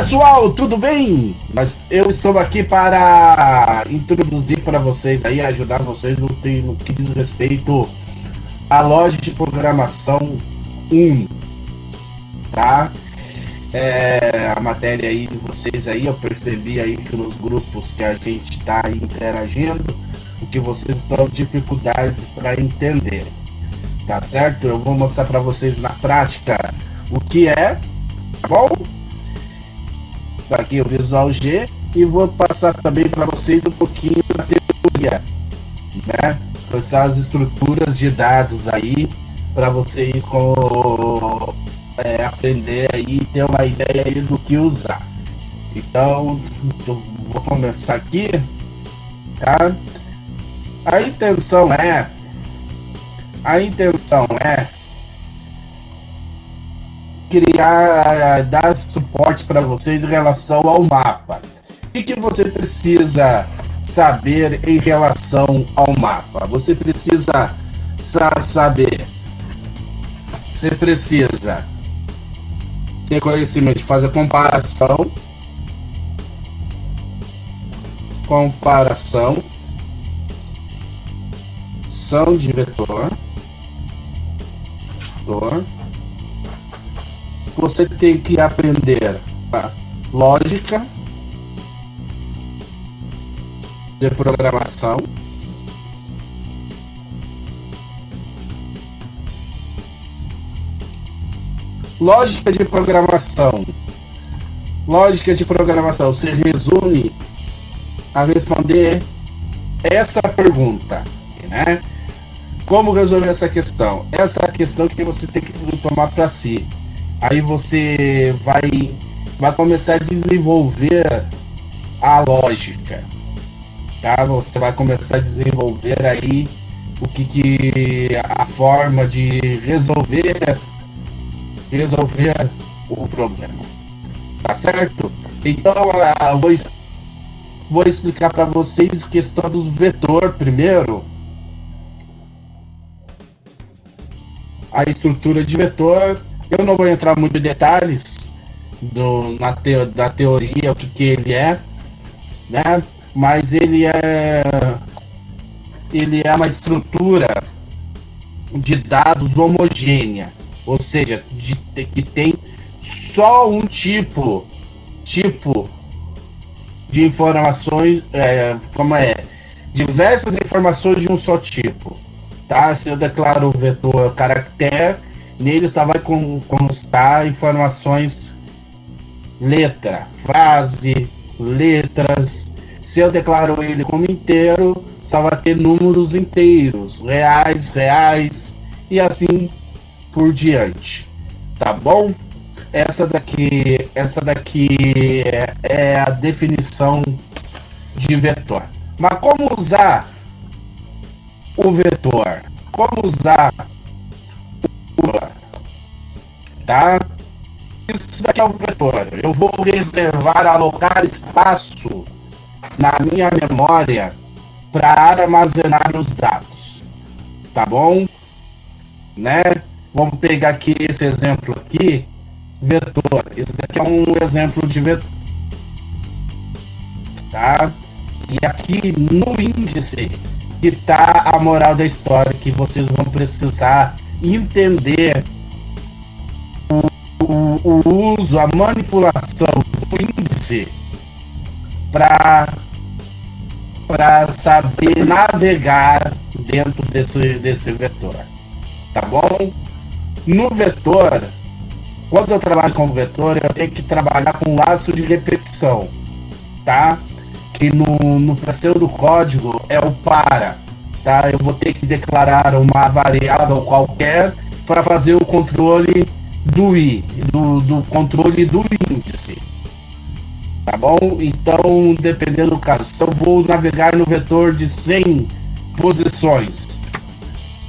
pessoal, tudo bem? Eu estou aqui para introduzir para vocês aí, ajudar vocês no que diz respeito à loja de programação 1, tá? A matéria aí de vocês aí, eu percebi aí que nos grupos que a gente está interagindo, o que vocês estão com dificuldades para entender, tá certo? Eu vou mostrar para vocês na prática o que é, tá bom? Aqui o Visual G e vou passar também para vocês um pouquinho da teoria, né? Essas estruturas de dados aí para vocês aprender aí e ter uma ideia aí do que usar. Então, vou começar aqui, tá? A intenção é criar, dar suporte para vocês em relação ao mapa. O que você precisa saber em relação ao mapa? Você precisa saber. Você precisa ter conhecimento de fazer comparação são de vetor. Você tem que aprender a lógica de programação, lógica de programação se resume a responder essa pergunta, né? Como resolver essa questão? Essa é a questão que você tem que tomar para si. Aí você vai começar a desenvolver a lógica, tá? Você vai começar a desenvolver aí a forma de resolver o problema, tá certo? Então eu vou explicar para vocês a questão do vetor primeiro. A estrutura de vetor, eu não vou entrar muito em detalhes da teoria, o que ele é, né? Mas ele é uma estrutura de dados homogênea, ou seja, que tem só um tipo de informações, diversas informações de um só tipo, tá? Se eu declaro o vetor caractere, nele só vai constar informações letra, frase, letras. Se eu declaro ele como inteiro, só vai ter números inteiros, reais e assim por diante, tá bom? Essa daqui é a definição de vetor. Mas como usar o vetor? Tá? Isso daqui é o vetor. Eu vou alocar espaço na minha memória para armazenar os dados, tá bom? Né? Vamos pegar aqui esse exemplo aqui, vetor. Esse daqui é um exemplo de vetor, tá? E aqui no índice que tá a moral da história, que vocês vão precisar entender o uso, a manipulação do índice para saber navegar dentro desse vetor, tá bom? No vetor, quando eu trabalho com vetor, eu tenho que trabalhar com laço de repetição, tá? Que no pseudocódigo é o para, tá? Eu vou ter que declarar uma variável qualquer para fazer o controle do controle do índice, tá bom? Então, dependendo do caso, se eu vou navegar no vetor de 100 posições,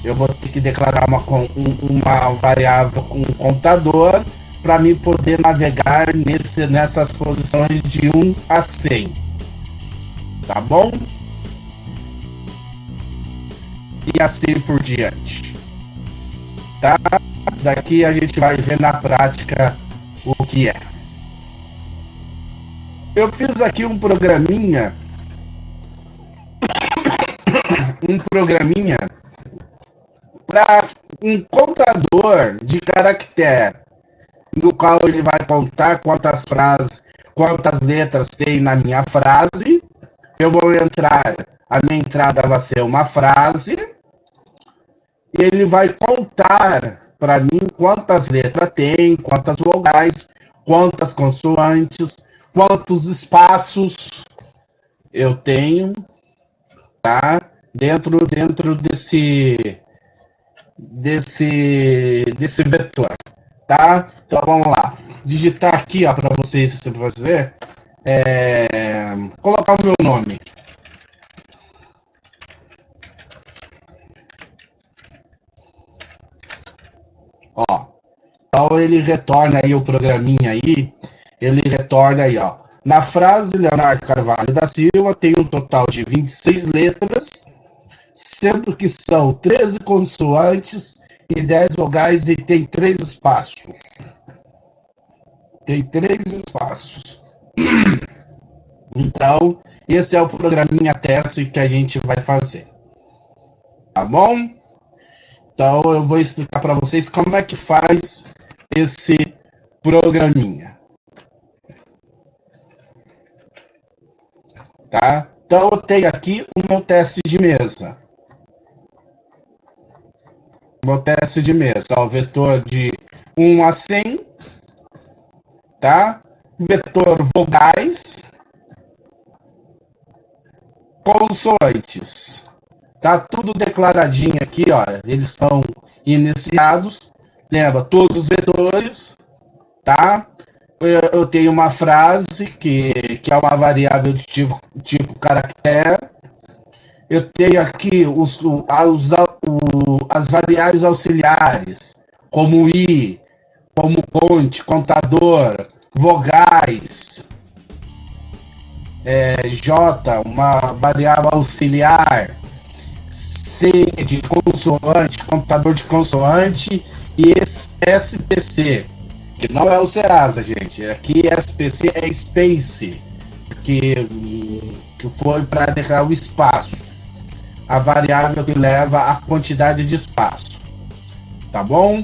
eu vou ter que declarar uma variável com um contador para mim poder navegar nessas posições de 1 a 100, tá bom? E assim por diante, tá? Daqui a gente vai ver na prática o que é. Eu fiz aqui um programinha para um contador de caractere, no qual ele vai contar quantas letras tem na minha frase. Eu vou entrar, a minha entrada vai ser uma frase, e ele vai contar para mim quantas letras tem, quantas vogais, quantas consoantes, quantos espaços eu tenho, tá? Dentro desse vetor, tá? Então vamos lá. Digitar aqui, ó, para vocês fazer, colocar o meu nome. Ó, então ele retorna aí o programinha aí, ele retorna aí, ó. Na frase, Leonardo Carvalho da Silva tem um total de 26 letras, sendo que são 13 consoantes e 10 vogais e tem 3 espaços. Tem 3 espaços. Então, esse é o programinha teste que a gente vai fazer. Tá bom? Então, eu vou explicar para vocês como é que faz esse programinha. Tá? Então, eu tenho aqui o meu teste de mesa. Meu teste de mesa, ó, o vetor de 1 a 100, tá? Vetor vogais, consoantes. Tá tudo declaradinho aqui, ó. Eles estão iniciados. Lembra, todos os vetores, tá? Eu tenho uma frase que é uma variável de tipo caractere. Eu tenho aqui as variáveis auxiliares, como i, como conte, contador, vogais, j, uma variável auxiliar, c de consoante, contador de consoante, e SPC, que não é o Serasa, gente. Aqui SPC é space, que foi para deixar o espaço, a variável que leva a quantidade de espaço, tá bom?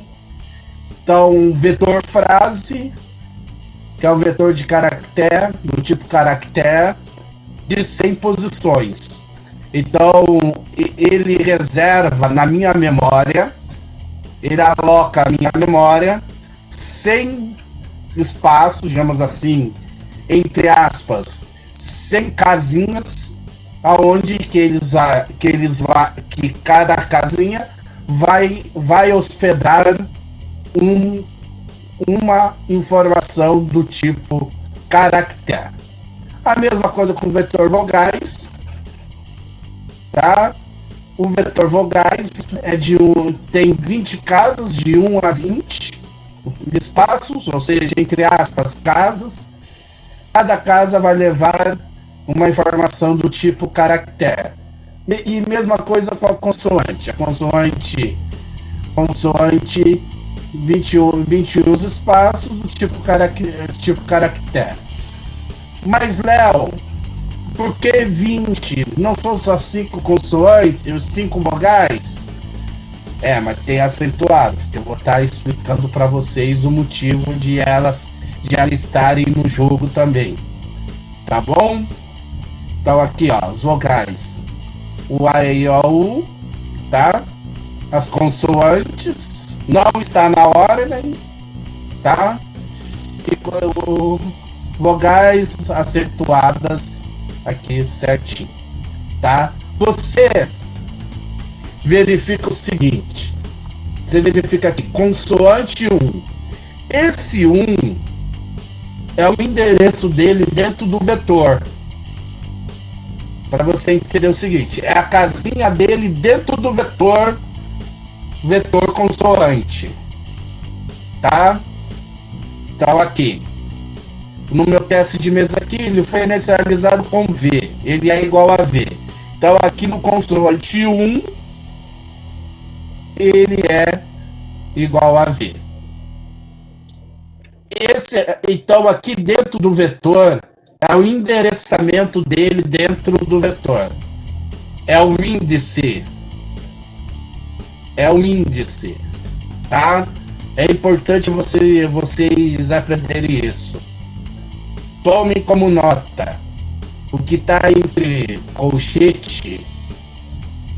Então, vetor frase, que é um vetor de caractere, do tipo caractere, de 100 posições. Então, ele reserva na minha memória, ele aloca a minha memória 100 espaços, digamos assim, entre aspas, 100 casinhas, aonde que cada casinha vai hospedar uma informação do tipo caractere. A mesma coisa com o vetor vogais, tá? O vetor vogais tem 20 casas, de 1 a 20 espaços, ou seja, entre aspas, casas. Cada casa vai levar uma informação do tipo caractere. E mesma coisa com a consoante. A consoante 21 espaços do tipo caractere. Mas, Léo, por que 20? Não são só 5 consoantes, 5 vogais? Mas tem acentuadas, que eu vou estar explicando para vocês o motivo de elas estarem no jogo também. Tá bom? Então aqui, ó, as vogais. O A, E, I, O, U, tá? As consoantes. Não está na ordem, tá? E vogais acentuadas aqui certinho, tá? Você verifica o seguinte. Você verifica aqui, consoante 1. Esse 1 é o endereço dele dentro do vetor. Para você entender o seguinte, é a casinha dele dentro do vetor consoante, tá? Então aqui, no meu teste de mesa aqui, ele foi inicializado com V, ele é igual a V. Então aqui no consoante 1, ele é igual a V. Então aqui dentro do vetor é o endereçamento dele dentro do vetor. É o índice. É o índice, tá? É importante vocês aprenderem isso. Tomem como nota. O que está entre colchete,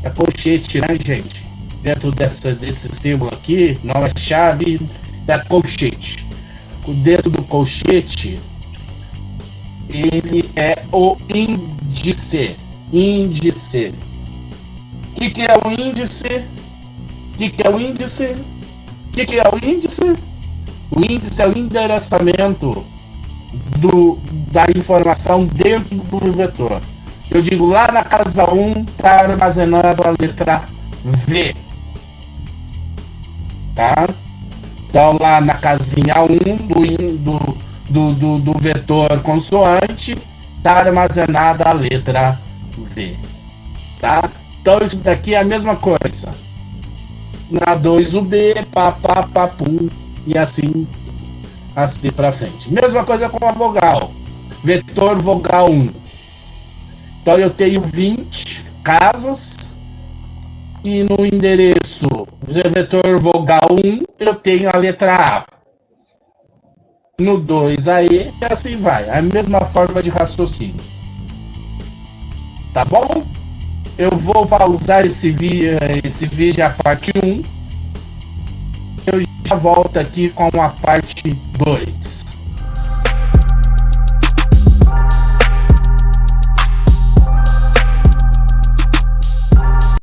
é colchete, né, gente? Dentro desse símbolo aqui, nova chave, é colchete. Dentro do colchete, ele é o índice. Índice. O que é o índice? O que é o índice? O que é o índice? O índice é o endereçamento da informação dentro do vetor. Eu digo, lá na casa 1 está armazenada a letra V. Tá? Então lá na casinha 1 do vetor consoante está armazenada a letra V. Tá? Então isso daqui é a mesma coisa. Na 2 o B, pum, e assim para frente. Mesma coisa com a vogal. Vetor vogal 1. Então eu tenho 20 casas e no endereço vetor vogal 1 eu tenho a letra A. No 2 a E e assim vai. A mesma forma de raciocínio. Tá bom? Eu vou pausar esse vídeo a parte 1. Eu já volto aqui com a parte 2.